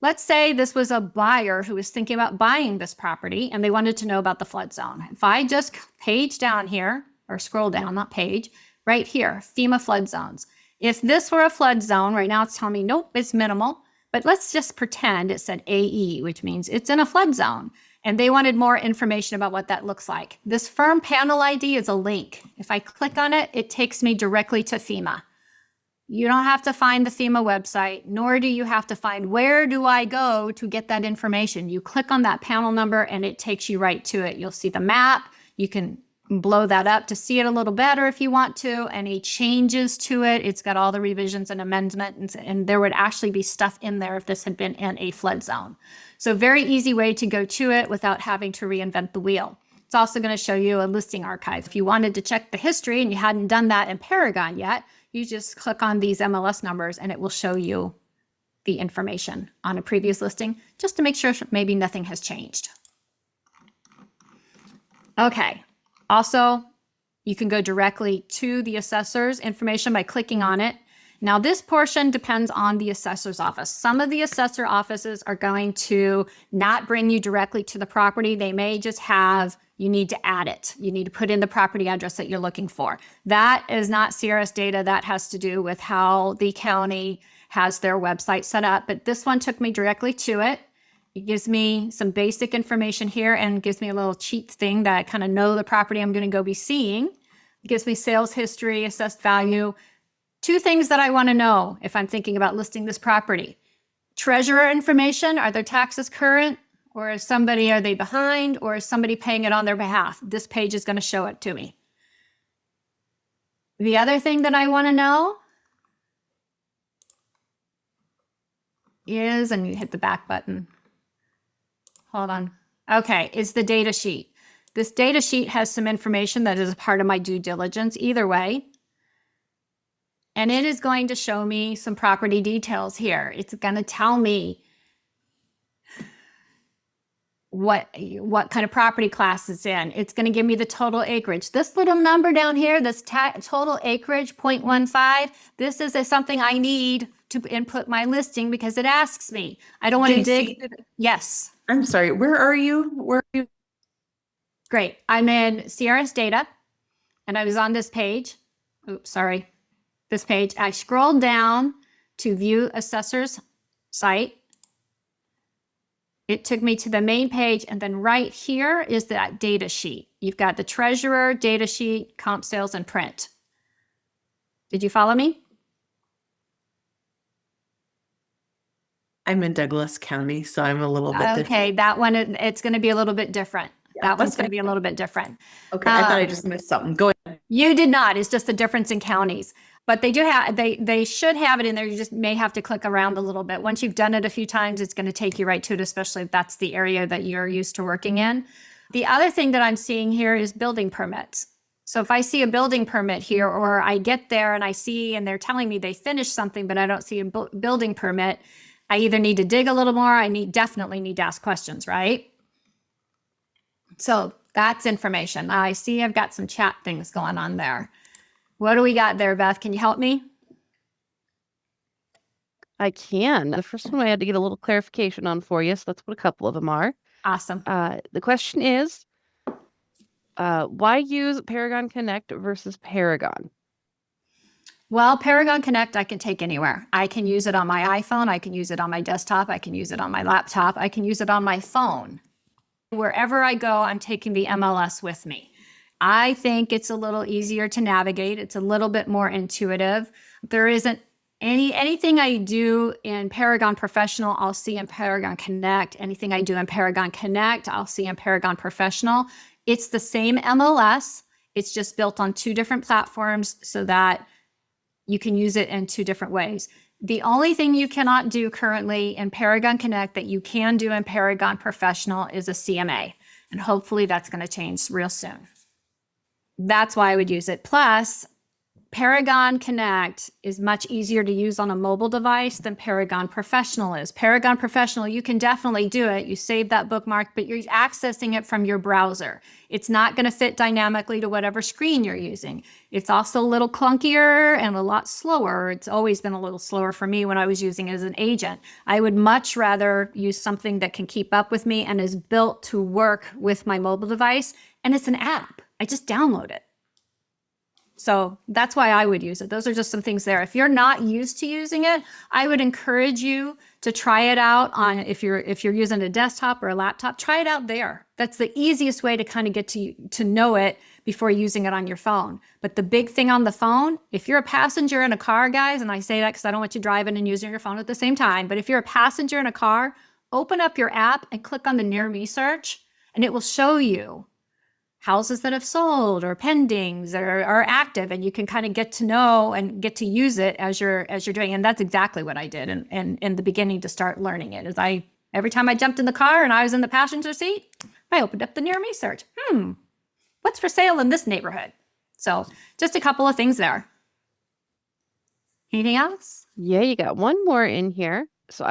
let's say this was a buyer who was thinking about buying this property and they wanted to know about the flood zone. If I just page down here, or scroll down, not page, right here, FEMA flood zones. If this were a flood zone, right now it's telling me, nope, it's minimal, but let's just pretend it said AE, which means it's in a flood zone. And they wanted more information about what that looks like. This firm panel ID is a link. If I click on it, it takes me directly to FEMA. You don't have to find the FEMA website, nor do you have to find where do I go to get that information. You click on that panel number and it takes you right to it. You'll see the map. You can blow that up to see it a little better if you want to. Any changes to it, it's got all the revisions and amendments, and there would actually be stuff in there if this had been in a flood zone. So very easy way to go to it without having to reinvent the wheel. It's also going to show you a listing archive. If you wanted to check the history and you hadn't done that in Paragon yet, you just click on these MLS numbers and it will show you the information on a previous listing, just to make sure maybe nothing has changed. Okay. Also, you can go directly to the assessor's information by clicking on it. Now, this portion depends on the assessor's office. Some of the assessor offices are going to not bring you directly to the property. They may just have, you need to add it. You need to put in the property address that you're looking for. That is not CRS data. That has to do with how the county has their website set up. But this one took me directly to it. It gives me some basic information here and gives me a little cheat thing that I kind of know the property I'm going to go be seeing. It gives me sales history, assessed value. Two things that I want to know if I'm thinking about listing this property. Treasurer information, are their taxes current? Or are they behind? Or is somebody paying it on their behalf? This page is going to show it to me. The other thing that I want to know is, and you hit the back button. Hold on. Okay, is the data sheet. This data sheet has some information that is a part of my due diligence either way. And it is going to show me some property details here. It's going to tell me what kind of property class it's in. It's going to give me the total acreage. This little number down here, this total acreage, 0.15, this is something I need to input my listing because it asks me. I don't want to dig. Yes. I'm sorry. Where are you? Where are you? Great. I'm in CRS data and I was on this page. Oops, sorry. This page. I scrolled down to view assessor's site. It took me to the main page, and then right here is that data sheet. You've got the treasurer, data sheet, comp sales, and print. Did you follow me? I'm in Douglas County, so I'm a little bit different. Okay, that one, it's going to be a little bit different. Yeah, that one's going to be a little bit different. Okay, I thought I just missed something. Go ahead. You did not. It's just the difference in counties. But they do have they should have it in there. You just may have to click around a little bit. Once you've done it a few times, it's going to take you right to it, especially if that's the area that you're used to working in. The other thing that I'm seeing here is building permits. So if I see a building permit here, or I get there and I see and they're telling me they finished something, but I don't see a building permit, I either need to dig a little more, definitely need to ask questions, right? So that's information. I see I've got some chat things going on there. What do we got there, Beth? Can you help me? I can. The first one I had to get a little clarification on for you, so that's what a couple of them are. Awesome. The question is, why use Paragon Connect versus Paragon? Well, Paragon Connect, I can take anywhere. I can use it on my iPhone. I can use it on my desktop. I can use it on my laptop. I can use it on my phone. Wherever I go, I'm taking the MLS with me. I think it's a little easier to navigate. It's a little bit more intuitive. There isn't anything I do in Paragon Professional, I'll see in Paragon Connect. Anything I do in Paragon Connect, I'll see in Paragon Professional. It's the same MLS. It's just built on two different platforms so that you can use it in two different ways. The only thing you cannot do currently in Paragon Connect that you can do in Paragon Professional is a CMA. And hopefully that's going to change real soon. That's why I would use it. Plus, Paragon Connect is much easier to use on a mobile device than Paragon Professional is. Paragon Professional, you can definitely do it. You save that bookmark, but you're accessing it from your browser. It's not going to fit dynamically to whatever screen you're using. It's also a little clunkier and a lot slower. It's always been a little slower for me when I was using it as an agent. I would much rather use something that can keep up with me and is built to work with my mobile device. And it's an app. I just download it. So that's why I would use it. Those are just some things there. If you're not used to using it, I would encourage you to try it out on, if you're using a desktop or a laptop, try it out there. That's the easiest way to kind of get to know it before using it on your phone. But the big thing on the phone, if you're a passenger in a car, guys, and I say that because I don't want you driving and using your phone at the same time, but if you're a passenger in a car, open up your app and click on the Near Me search, and it will show you houses that have sold or pendings or are active, and you can kind of get to know and get to use it as you're doing. And that's exactly what I did in the beginning to start learning it. Is every time I jumped in the car and I was in the passenger seat, I opened up the Near Me search. What's for sale in this neighborhood? So just a couple of things there. Anything else? Yeah, you got one more in here. So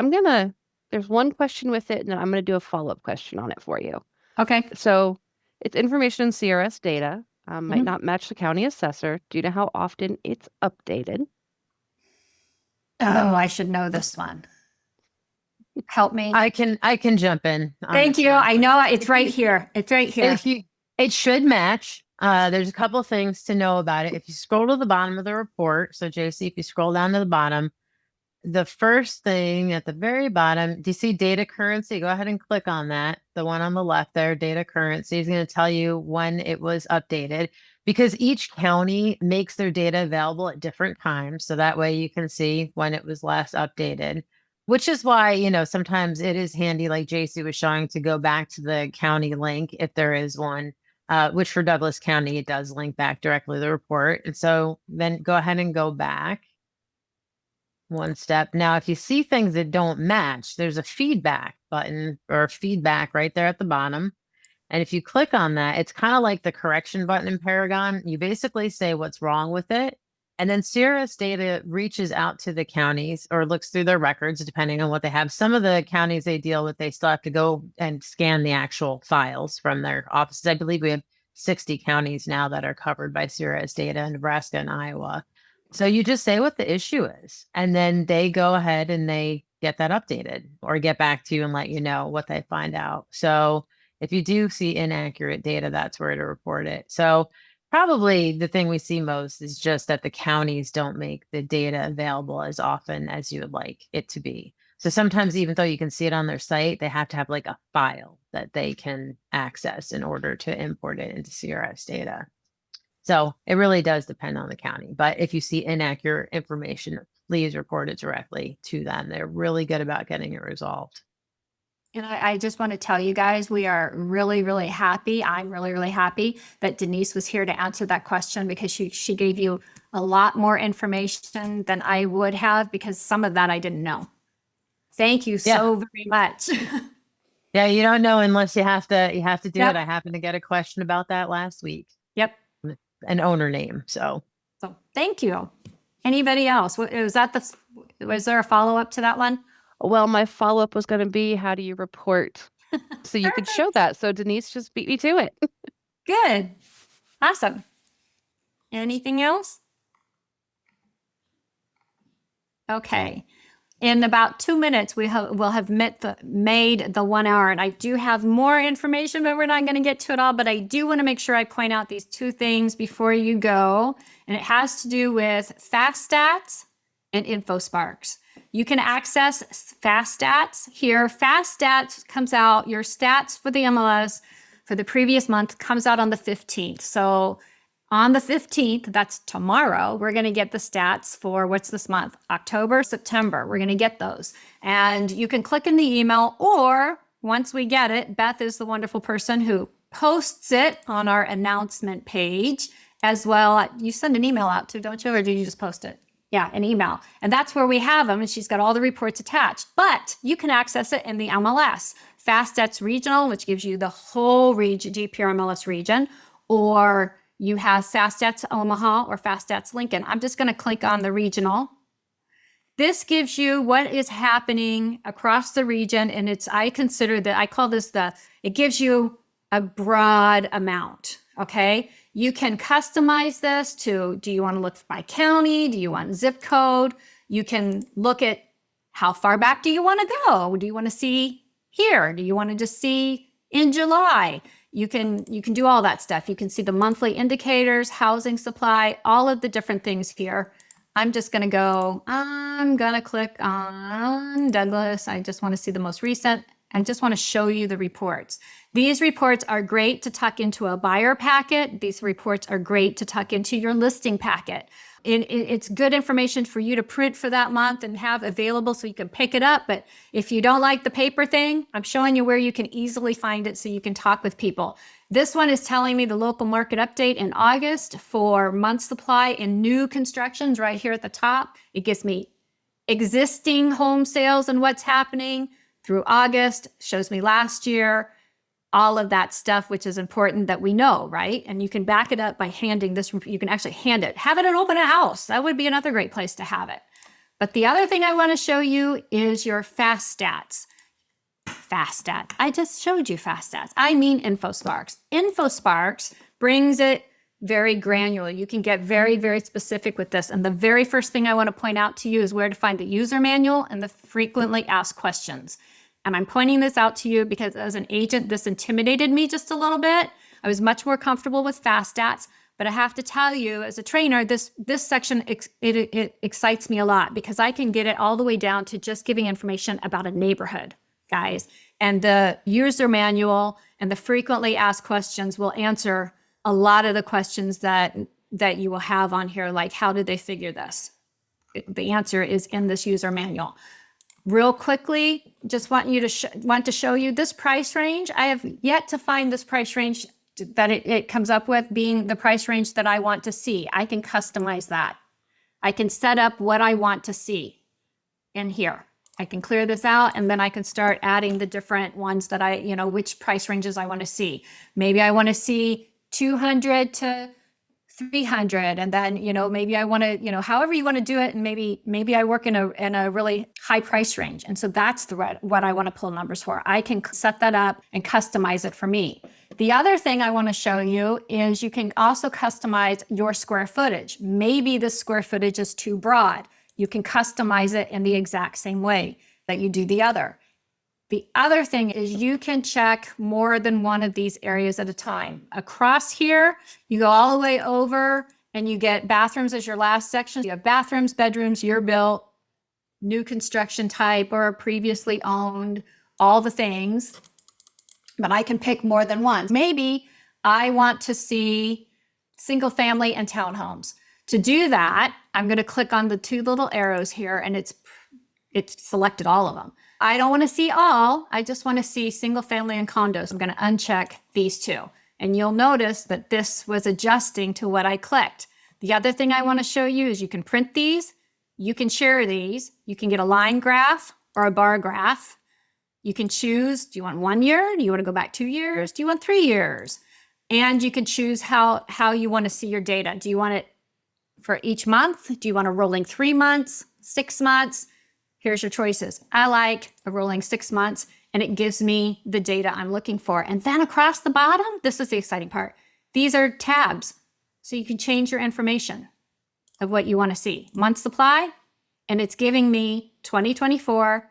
there's one question with it, and then I'm going to do a follow-up question on it for you. Okay. So it's information in CRS data, might not match the county assessor due to how often it's updated. Oh, I should know this one. Help me. I can jump in. Thank you. I know it's right here. It's right here. It should match. There's a couple things to know about it. If you scroll to the bottom of the report, so JC, if you scroll down to the bottom, the first thing at the very bottom, do you see data currency? Go ahead and click on that. The one on the left there, data currency, is going to tell you when it was updated, because each county makes their data available at different times. So that way you can see when it was last updated, which is why, sometimes it is handy, like JC was showing, to go back to the county link if there is one, which for Douglas County, it does link back directly to the report. And so then go ahead and go back one step. Now, if you see things that don't match, there's a feedback button or feedback right there at the bottom. And if you click on that, it's kind of like the correction button in Paragon. You basically say what's wrong with it. And then CRS data reaches out to the counties or looks through their records, depending on what they have. Some of the counties they deal with, they still have to go and scan the actual files from their offices. I believe we have 60 counties now that are covered by CRS data in Nebraska and Iowa. So you just say what the issue is, and then they go ahead and they get that updated or get back to you and let you know what they find out. So if you do see inaccurate data, that's where to report it. So probably the thing we see most is just that the counties don't make the data available as often as you would like it to be. So sometimes, even though you can see it on their site, they have to have like a file that they can access in order to import it into CRS data. So it really does depend on the county. But if you see inaccurate information, please report it directly to them. They're really good about getting it resolved. And I just want to tell you guys, we are really, really happy. I'm really, really happy that Denise was here to answer that question because she gave you a lot more information than I would have because some of that I didn't know. Thank you so very much. Yeah, you don't know unless you have to do Yep. it. I happened to get a question about that last week. Yep. An owner name. So Thank you. Anybody else? Was there a follow-up to that one? Well, my follow-up was going to be, how do you report? So you could show that. So Denise just beat me to it. Good. Awesome. Anything else? Okay. In about 2 minutes, we'll have made the 1 hour. And I do have more information, but we're not going to get to it all. But I do want to make sure I point out these two things before you go. And it has to do with Fast Stats and InfoSparks. You can access Fast Stats here. Fast Stats comes out, your stats for the MLS for the previous month comes out on the 15th. So on the 15th, that's tomorrow, we're going to get the stats for what's this month? October, September. We're going to get those. And you can click in the email, or once we get it, Beth is the wonderful person who posts it on our announcement page as well. You send an email out too, don't you? Or do you just post it? Yeah, an email. And that's where we have them. And she's got all the reports attached. But you can access it in the MLS. Fast Stats Regional, which gives you the whole region, GPR MLS region, or you have Fast Stats Omaha or Fast Stats Lincoln. I'm just going to click on the regional. This gives you what is happening across the region. And I call this it gives you a broad amount. Okay. You can customize this to, do you want to look by county? Do you want zip code? You can look at how far back do you want to go? Do you want to see here? Do you want to just see in July? You can do all that stuff. You can see the monthly indicators, housing supply, all of the different things here. I'm going to click on Douglas. I just want to see the most recent. I just want to show you the reports. These reports are great to tuck into a buyer packet. These reports are great to tuck into your listing packet. It's good information for you to print for that month and have available so you can pick it up. But if you don't like the paper thing, I'm showing you where you can easily find it so you can talk with people. This one is telling me the local market update in August for month supply and new constructions right here at the top. It gives me existing home sales and what's happening through August, shows me last year, all of that stuff, which is important that we know, right? And you can back it up by handing this. You can actually hand it. Have it at open house. That would be another great place to have it. But the other thing I want to show you is your Fast Stats. Fast Stats. I just showed you Fast Stats. I mean InfoSparks. InfoSparks brings it very granular. You can get very, very specific with this. And the very first thing I want to point out to you is where to find the user manual and the frequently asked questions. And I'm pointing this out to you because as an agent, this intimidated me just a little bit. I was much more comfortable with Fast Stats, but I have to tell you, as a trainer, this section, it excites me a lot because I can get it all the way down to just giving information about a neighborhood, guys. And the user manual and the frequently asked questions will answer a lot of the questions that you will have on here, like how did they figure this? The answer is in this user manual. Real quickly, just want to show you this price range. I have yet to find this price range that it comes up with being the price range that I want to see. I can customize that. I can set up what I want to see in here. I can clear this out and then I can start adding the different ones that which price ranges I want to see. Maybe I want to see 200 to 300 and then maybe I want to however you want to do it, and maybe I work in a really high price range, and so that's what I want to pull numbers for. I can set that up and customize it for me. The other thing I want to show you is you can also customize your square footage. Maybe the square footage is too broad. You can customize it in the exact same way that you do the other. The other thing is you can check more than one of these areas at a time. Across here, you go all the way over and you get bathrooms as your last section. You have bathrooms, bedrooms, year built, new construction type, or previously owned, all the things. But I can pick more than one. Maybe I want to see single family and townhomes. To do that, I'm going to click on the two little arrows here, and it's it selected all of them. I don't want to see all. I just want to see single family and condos. I'm going to uncheck these two. And you'll notice that this was adjusting to what I clicked. The other thing I want to show you is you can print these. You can share these. You can get a line graph or a bar graph. You can choose, do you want 1 year? Do you want to go back 2 years? Do you want 3 years? And you can choose how you want to see your data. Do you want it for each month? Do you want a rolling 3 months, 6 months? Here's your choices. I like a rolling 6 months, and it gives me the data I'm looking for. And then across the bottom, this is the exciting part. These are tabs, so you can change your information of what you want to see. Month supply, and it's giving me 2024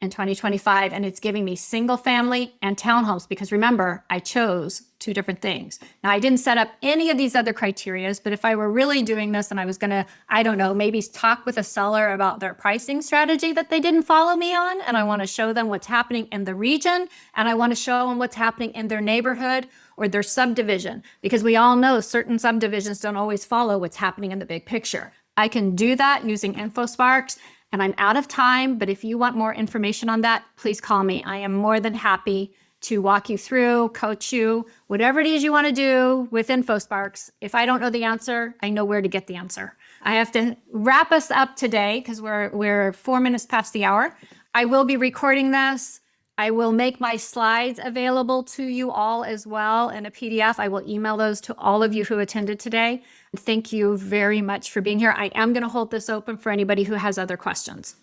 and 2025, and it's giving me single family and townhomes, because remember, I chose 2 different things. Now, I didn't set up any of these other criterias, but if I were really doing this and I was gonna, I don't know, maybe talk with a seller about their pricing strategy that they didn't follow me on, and I wanna show them what's happening in the region, and I wanna show them what's happening in their neighborhood or their subdivision, because we all know certain subdivisions don't always follow what's happening in the big picture. I can do that using InfoSparks. And I'm out of time, but if you want more information on that, please call me. I am more than happy to walk you through, coach you, whatever it is you want to do with InfoSparks. If I don't know the answer, I know where to get the answer. I have to wrap us up today because we're 4 minutes past the hour. I will be recording this. I will make my slides available to you all as well in a PDF. I will email those to all of you who attended today. Thank you very much for being here. I am going to hold this open for anybody who has other questions.